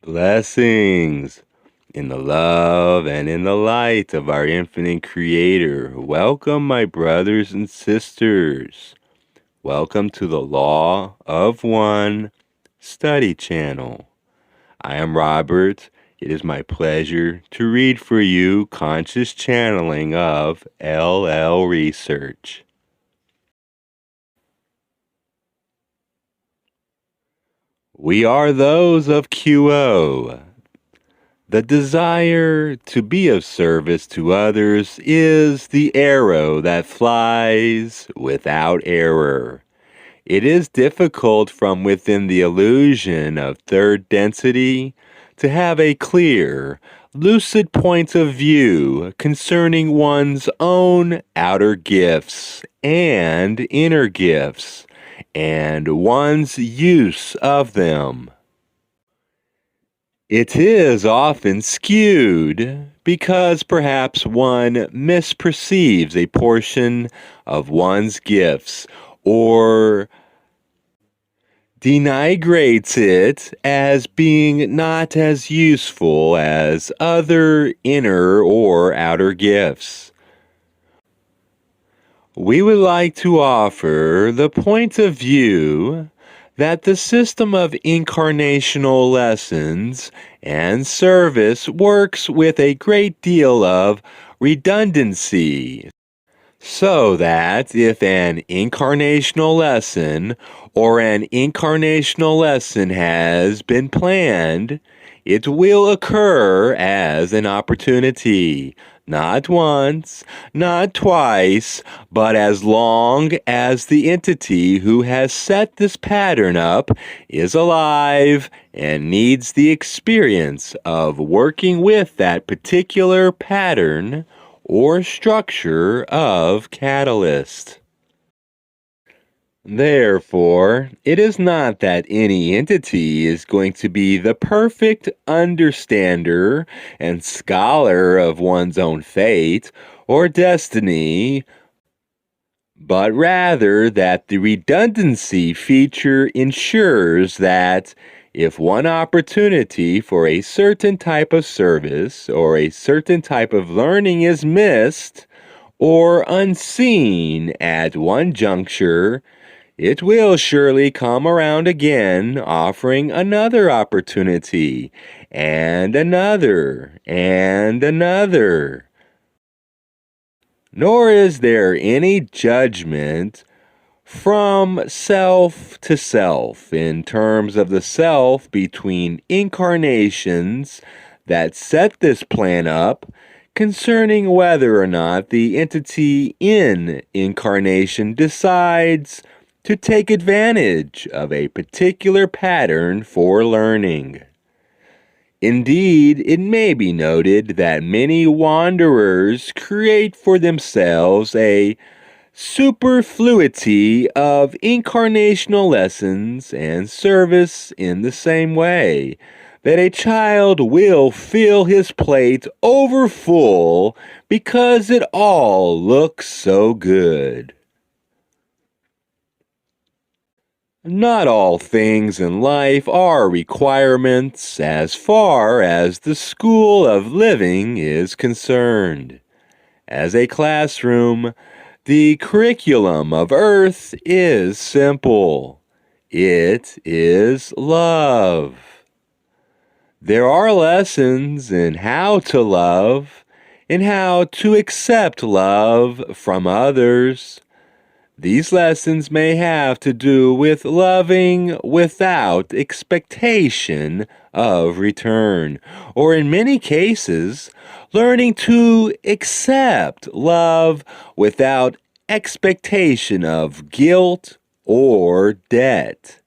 Blessings in the love and in the light of our infinite Creator. Welcome, my brothers and sisters. Welcome to the Law of One Study Channel. I am Robert. It is my pleasure to read for you conscious channeling of LL Research. We are those of QO. The desire to be of service to others is the arrow that flies without error. It is difficult from within the illusion of third density to have a clear, lucid point of view concerning one's own outer gifts and inner gifts, and one's use of them. It is often skewed because perhaps one misperceives a portion of one's gifts or denigrates it as being not as useful as other inner or outer gifts. We would like to offer the point of view that the system of incarnational lessons and service works with a great deal of redundancy, so that if an incarnational lesson or an incarnational lesson has been planned, it will occur as an opportunity, not once, not twice, but as long as the entity who has set this pattern up is alive and needs the experience of working with that particular pattern or structure of catalyst. Therefore, it is not that any entity is going to be the perfect understander and scholar of one's own fate or destiny, but rather that the redundancy feature ensures that if one opportunity for a certain type of service or a certain type of learning is missed or unseen at one juncture, it will surely come around again, offering another opportunity, and another, and another. Nor is there any judgment from self to self in terms of the self between incarnations that set this plan up concerning whether or not the entity in incarnation decides to take advantage of a particular pattern for learning. Indeed, it may be noted that many wanderers create for themselves a superfluity of incarnational lessons and service in the same way that a child will fill his plate over full because it all looks so good. Not all things in life are requirements as far as the school of living is concerned. As a classroom, the curriculum of Earth is simple. It is love. There are lessons in how to love, in how to accept love from others. These lessons may have to do with loving without expectation of return, or in many cases, learning to accept love without expectation of guilt or debt.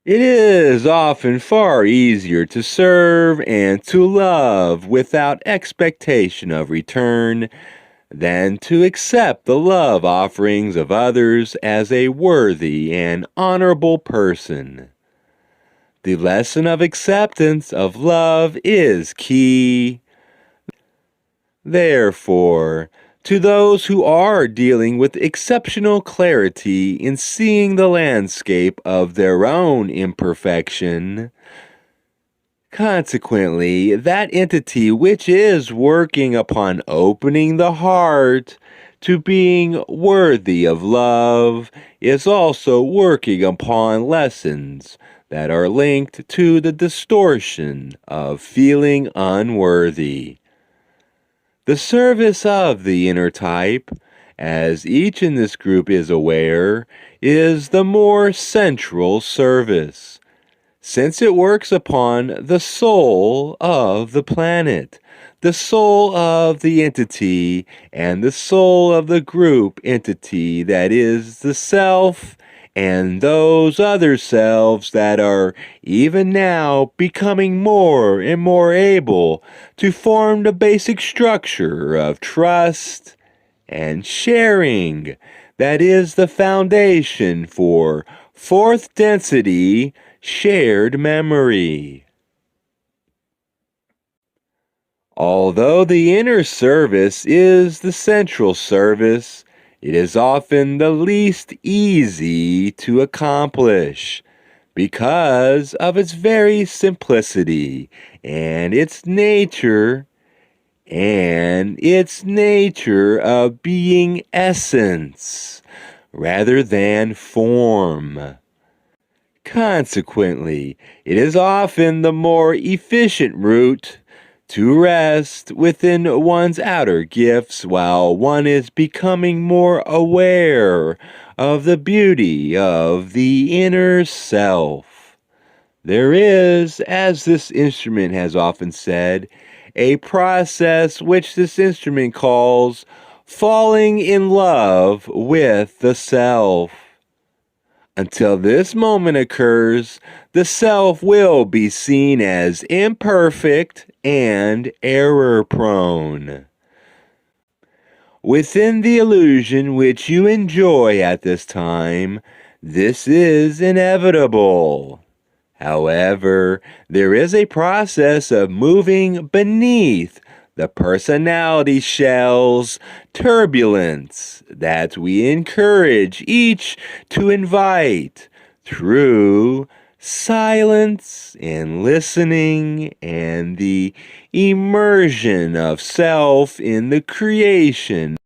It is often far easier to serve and to love without expectation of return than to accept the love offerings of others as a worthy and honorable person. The lesson of acceptance of love is key. Therefore, To those who are dealing with exceptional clarity in seeing the landscape of their own imperfection, consequently, that entity which is working upon opening the heart to being worthy of love is also working upon lessons that are linked to the distortion of feeling unworthy. The service of the inner type, as each in this group is aware, is the more central service, since it works upon the soul of the planet, the soul of the entity, and the soul of the group entity that is the self, and those other selves that are even now becoming more and more able to form the basic structure of trust and sharing that is the foundation for fourth density shared memory. Although the inner service is the central service, it is often the least easy to accomplish because of its very simplicity and its nature of being essence rather than form. Consequently, it is often the more efficient route to rest within one's outer gifts while one is becoming more aware of the beauty of the inner self. There is, as this instrument has often said, a process which this instrument calls falling in love with the self. Until this moment occurs, the self will be seen as imperfect and error-prone. Within the illusion which you enjoy at this time, this is inevitable. However, there is a process of moving beneath the personality shell's turbulence that we encourage each to invite through silence and listening and the immersion of self in the creation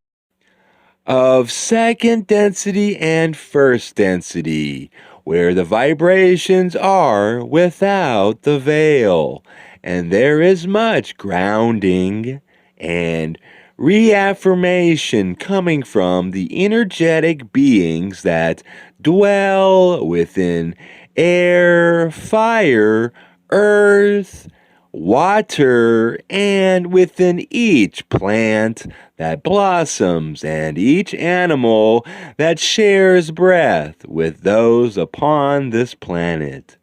of second density and first density, where the vibrations are without the veil, and there is much grounding and reaffirmation coming from the energetic beings that dwell within air, fire, earth, water, and within each plant that blossoms and each animal that shares breath with those upon this planet.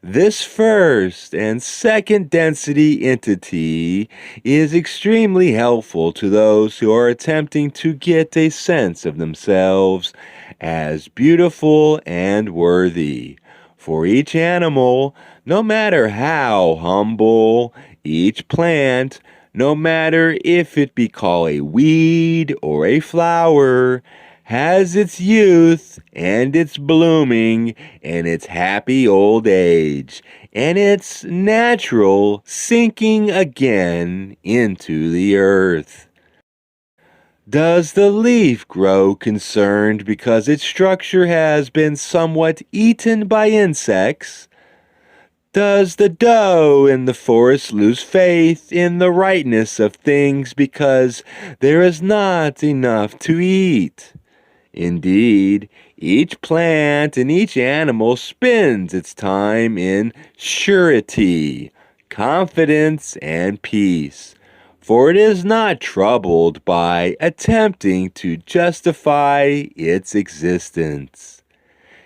This first and second density entity is extremely helpful to those who are attempting to get a sense of themselves as beautiful and worthy. For each animal, no matter how humble, each plant, no matter if it be called a weed or a flower, has its youth and its blooming and its happy old age and its natural sinking again into the earth. Does the leaf grow concerned because its structure has been somewhat eaten by insects? Does the doe in the forest lose faith in the rightness of things because there is not enough to eat? Indeed, each plant and each animal spends its time in surety, confidence, and peace, for it is not troubled by attempting to justify its existence.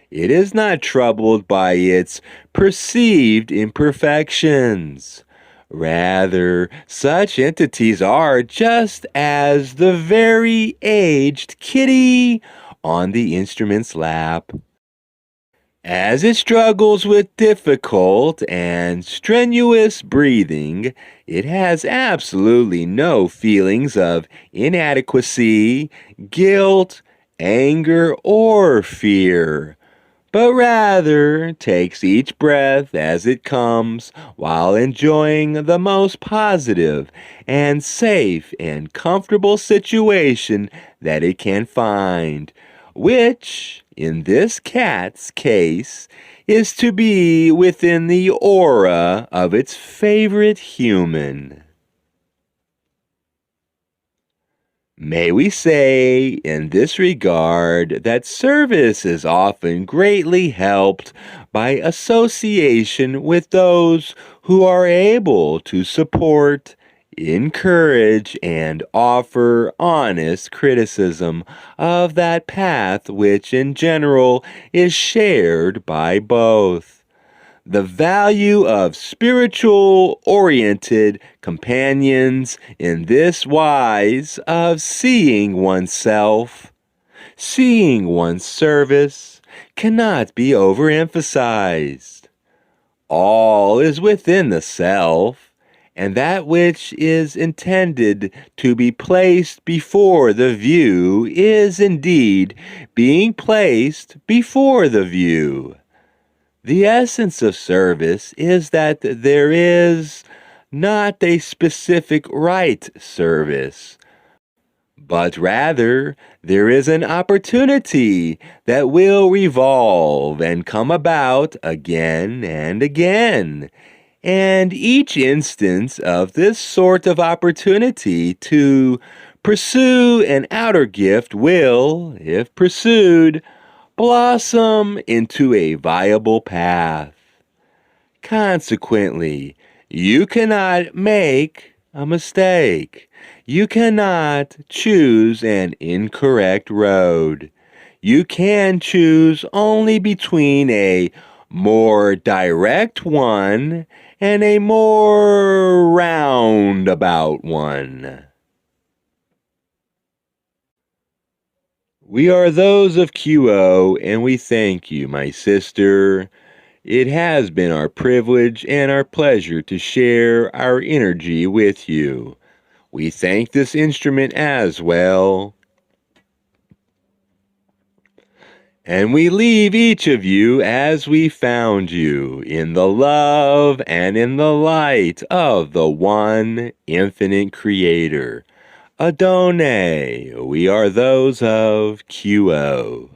It is not troubled by its perceived imperfections. Rather, such entities are just as the very aged kitty on the instrument's lap. As it struggles with difficult and strenuous breathing, it has absolutely no feelings of inadequacy, guilt, anger, or fear, but rather takes each breath as it comes while enjoying the most positive and safe and comfortable situation that it can find, which, in this cat's case, is to be within the aura of its favorite human. May we say, in this regard, that service is often greatly helped by association with those who are able to support, encourage, and offer honest criticism of that path which in general is shared by both. The value of spiritual oriented companions in this wise of seeing oneself, seeing one's service, cannot be overemphasized. All is within the self, and that which is intended to be placed before the view is indeed being placed before the view. The essence of service is that there is not a specific right service, but rather there is an opportunity that will revolve and come about again and again. And each instance of this sort of opportunity to pursue an outer gift will, if pursued, blossom into a viable path. Consequently, you cannot make a mistake. You cannot choose an incorrect road. You can choose only between a more direct one and a more roundabout one. We are those of QO, and we thank you, my sister. It has been our privilege and our pleasure to share our energy with you. We thank this instrument as well. And we leave each of you as we found you, in the love and in the light of the one infinite Creator. Adonai, we are those of QO.